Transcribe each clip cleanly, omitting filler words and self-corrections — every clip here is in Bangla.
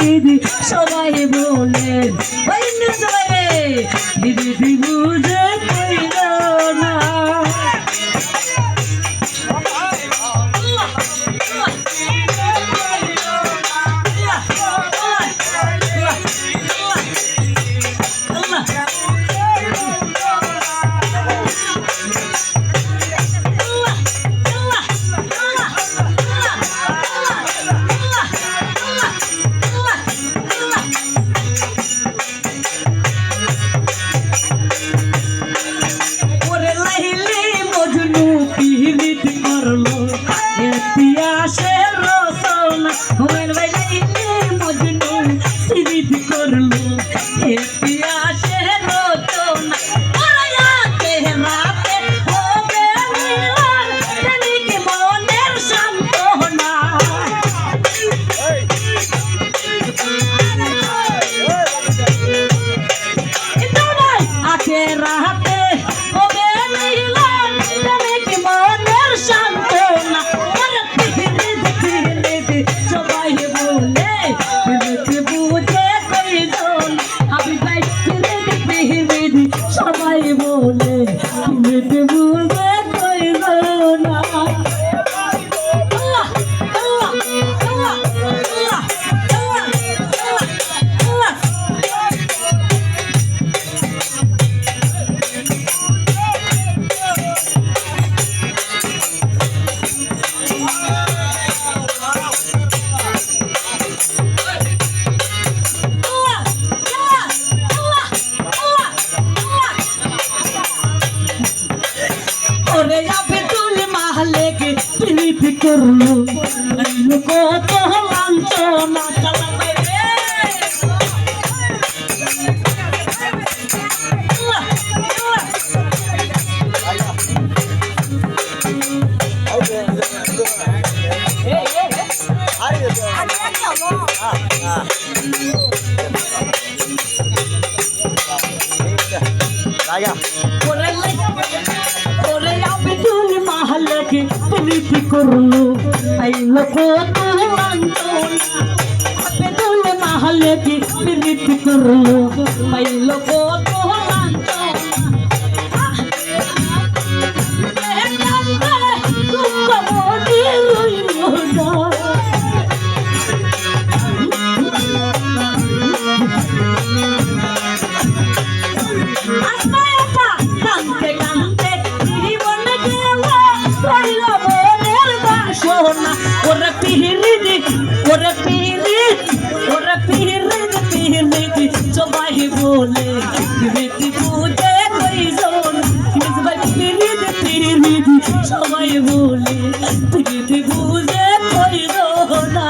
দিদি সবাই বলে ওই সবাই দিদি বুঝে কইল না করলো কত লাঞ্ছনা চালাবে প্রীতি করলো আইলো কত লাঞ্ছনা বেদুল মাহলে কি প্রীতি করলো আইলো কত সবাই বলে প্রীতি বুঝে কইজন সবাই বলে প্রীতি বুঝে কইজন না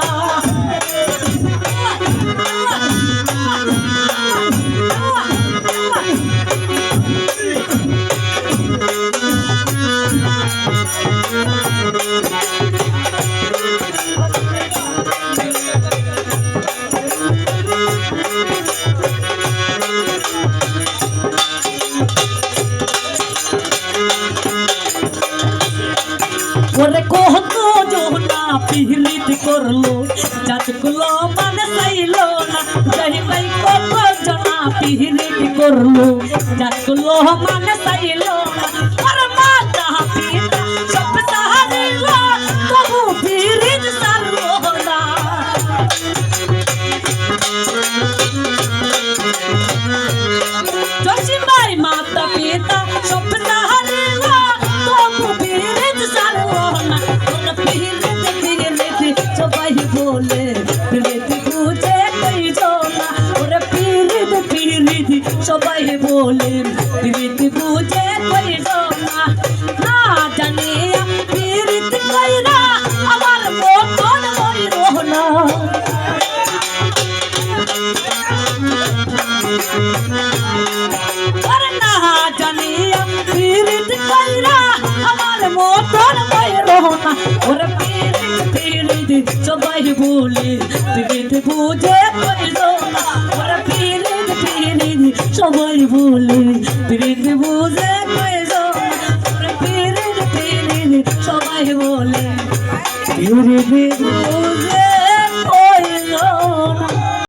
ওরে কত জোনা পিহলিত করলো জাতগুলো মানে চাইলো না যাই ভাই কত জোনা পিহলিত করলো জাতগুলো মানে চাইলো না আরে মাতা পিতা সব সাহারিলো তবু পিরিত সারলো না জসি ভাই মাতা পিতা সব সাহারিলো তবু পিরিত সারলো না সবাই বলে প্রীতি বুঝে কইজন না ওরে প্রীতি সবাই বলে প্রীতি বুঝে কইজন না না জানি প্রীতি কইরা আমার মন মরিলো না আরে না জানি প্রীতি কইরা আমার মন মরিলো না ওরে সবাই বলে প্রীতি বুঝে কইজন না ওরে প্রীতি সবাই বলে প্রীতি বুঝে কইজন ওরে প্রীতি সবাই বলে প্রীতি বুঝে